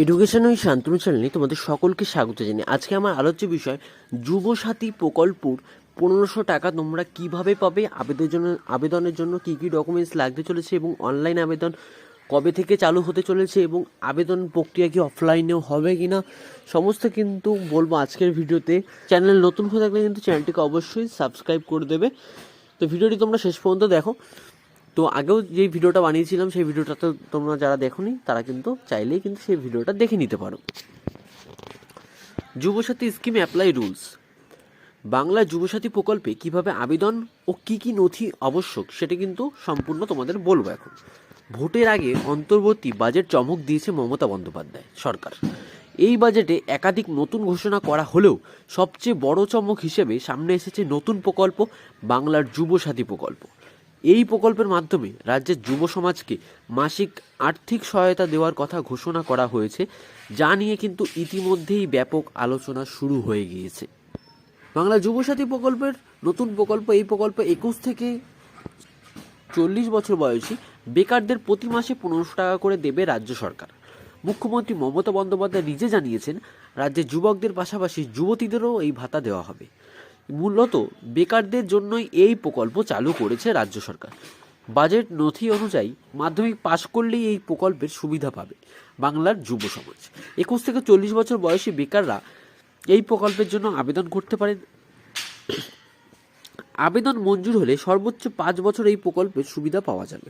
Education ওই শান্তনু চ্যানেলে তোমাদের সকলকে স্বাগত জানাই। আজকে আমার আলোচ্য বিষয় যুবসাথী প্রকল্পর 1500 টাকা তোমরা কিভাবে পাবে, আবেদনের জন্য কী কী ডকুমেন্টস লাগতে চলেছে এবং অনলাইন আবেদন কবে থেকে চালু হতে চলেছে এবং আবেদন প্রক্রিয়া কি অফলাইনেও হবে কি না সমস্ত কিন্তু বলবো আজকের ভিডিওতে। চ্যানেল নতুন হয়ে থাকলে কিন্তু চ্যানেলটিকে অবশ্যই সাবস্ক্রাইব করে দেবে। তো ভিডিওটি তোমরা শেষ পর্যন্ত দেখো। তো আগেও যে ভিডিওটা বানিয়েছিলাম সেই ভিডিওটা তো তোমরা যারা দেখোনি তারা কিন্তু চাইলেই কিন্তু সেই ভিডিওটা দেখে নিতে পারো। Yuvasathi scheme apply rules. Bangla Yuvasathi প্রকল্পে কিভাবে আবেদন ও কি কি নথি আবশ্যক সেটা কিন্তু সম্পূর্ণ তোমাদের বলবো এখন। ভোটের আগে অন্তর্বর্তী বাজেট চমক দিয়েছে মমতা বন্দ্যোপাধ্যায় সরকার। এই বাজেটে একাধিক নতুন ঘোষণা করা হলেও সবচেয়ে বড় চমক হিসেবে সামনে এসেছে নতুন প্রকল্প বাংলার যুবসাথী প্রকল্প। এই প্রকল্পের মাধ্যমে রাজ্যের যুব সমাজকে মাসিক আর্থিক সহায়তা দেওয়ার কথা ঘোষণা করা হয়েছে, যা নিয়ে কিন্তু ইতিমধ্যেই ব্যাপক আলোচনা শুরু হয়ে গিয়েছে। বাংলা যুবসাথী প্রকল্পের নতুন প্রকল্প, এই প্রকল্প 21 থেকে 40 বছর বয়সী বেকারদের প্রতি মাসে 1500 টাকা করে দেবে রাজ্য সরকার। মুখ্যমন্ত্রী মমতা বন্দ্যোপাধ্যায় নিজে জানিয়েছেন, রাজ্যের যুবকদের পাশাপাশি যুবতীদেরও এই ভাতা দেওয়া হবে। মূলত বেকারদের জন্যই এই প্রকল্প চালু করেছে রাজ্য সরকার। বাজেট নথি অনুযায়ী মাধ্যমিক পাশ করলেই এই প্রকল্পের সুবিধা পাবে বাংলার যুব সমাজ। 21 থেকে 40 বছর বয়সী বেকাররা এই প্রকল্পের জন্য আবেদন করতে পারেন। আবেদন মঞ্জুর হলে সর্বোচ্চ 5 বছর এই প্রকল্পের সুবিধা পাওয়া যাবে।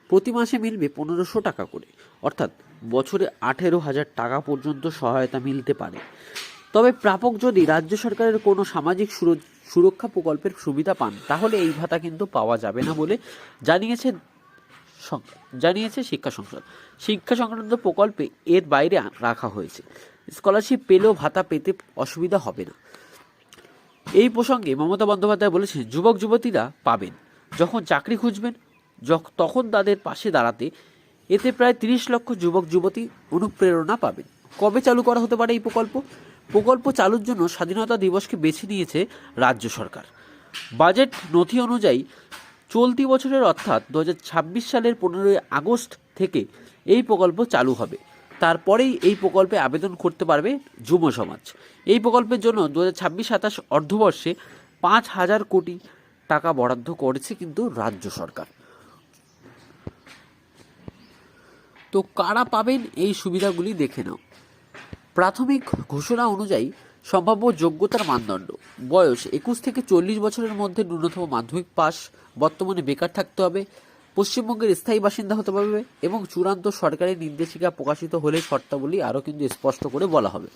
প্রতি মাসে মিলবে 1500 টাকা করে, অর্থাৎ বছরে 18,000 টাকা পর্যন্ত সহায়তা মিলতে পারে। তবে প্রাপক যদি রাজ্য সরকারের কোনো সামাজিক সুরক্ষা প্রকল্পের সুবিধা পান তাহলে এই ভাতা কিন্তু পাওয়া যাবে না বলে জানিয়েছে শিক্ষা সংসদ। শিক্ষা সংক্রান্ত প্রকল্পে এর বাইরে রাখা হয়েছে। স্কলারশিপ পেলেও ভাতা পেতে অসুবিধা হবে না। এই প্রসঙ্গে মমতা বন্দ্যোপাধ্যায় বলেছেন, যুবক যুবতীরা পাবেন যখন চাকরি খুঁজবেন তখন তাদের পাশে দাঁড়াতে এতে প্রায় 30 লক্ষ যুবক যুবতী অনুপ্রেরণা পাবেন। কবে চালু করা হতে পারে এই প্রকল্প চালুর জন্য স্বাধীনতা দিবসকে বেছে নিয়েছে রাজ্য সরকার। বাজেট নথি অনুযায়ী চলতি বছরের অর্থাৎ 2026 সালের 15 আগস্ট থেকে এই প্রকল্প চালু হবে। তারপরেই এই প্রকল্পে আবেদন করতে পারবে যুব সমাজ। এই প্রকল্পের জন্য 2026-27 অর্থবর্ষে 5,000 কোটি টাকা বরাদ্দ করেছে কিন্তু রাজ্য সরকার। তো কারা পাবেন এই সুবিধাগুলি দেখে নাও। প্রাথমিক ঘোষণা অনুযায়ী সম্ভাব্য যোগ্যতার মানদণ্ড: বয়স 21 থেকে 40 বছরের মধ্যে ন্যূনতম মাধ্যমিক পাস, বর্তমানে বেকার থাকতে হবে, পশ্চিমবঙ্গের স্থায়ী বাসিন্দা হতে পারবে এবং চূড়ান্ত সরকারি নির্দেশিকা প্রকাশিত হলে শর্তাবলী আরও কিন্তু স্পষ্ট করে বলা হবে।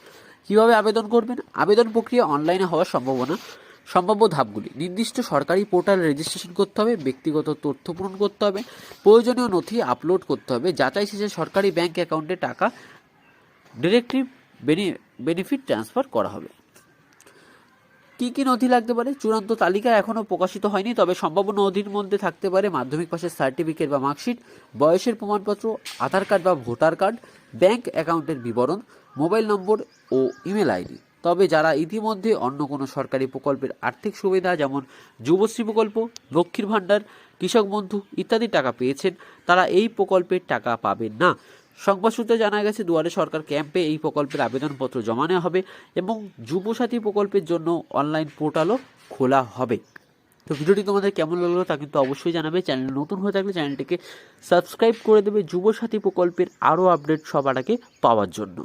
কিভাবে আবেদন করবেন? আবেদন প্রক্রিয়া অনলাইনে হওয়ার সম্ভাব্য ধাপগুলি: নির্দিষ্ট সরকারি পোর্টালে রেজিস্ট্রেশন করতে হবে, ব্যক্তিগত তথ্য পূরণ করতে হবে, প্রয়োজনীয় নথি আপলোড করতে হবে, যাচাই শেষে সরকারি ব্যাংক অ্যাকাউন্টে টাকা ডিরেক্টলি বেনিফিট ট্রান্সফার করা হবে। কি কি নথি লাগতে পারে? চূড়ান্ত তালিকা এখনও প্রকাশিত হয়নি, তবে সম্ভাব্য নথির মধ্যে থাকতে পারে মাধ্যমিক পাশের সার্টিফিকেট বা মার্কশিট, বয়সের প্রমাণপত্র, আধার কার্ড বা ভোটার কার্ড, ব্যাংক অ্যাকাউন্টের বিবরণ, মোবাইল নম্বর ও ইমেল আইডি। তবে যারা ইতিমধ্যে অন্য কোনো সরকারি প্রকল্পের আর্থিক সুবিধা যেমন যুবশ্রী প্রকল্প, লক্ষ্মীর ভাণ্ডার, কৃষক বন্ধু ইত্যাদি টাকা পেয়েছেন তারা এই প্রকল্পের টাকা পাবেন না। সংবাদ সূত্রে জানা গেছে, দুয়ারে সরকার ক্যাম্পে এই প্রকল্পের আবেদনপত্র জমা নেওয়া হবে এবং যুবসাথী প্রকল্পের জন্য অনলাইন পোর্টালও খোলা হবে। তো ভিডিওটি তোমাদের কেমন লাগলো তা কিন্তু অবশ্যই জানাবে। চ্যানেল নতুন হয়ে থাকলে চ্যানেলটিকে সাবস্ক্রাইব করে দেবে যুবসাথী প্রকল্পের আরও আপডেট সবার আগে পাওয়ার জন্য।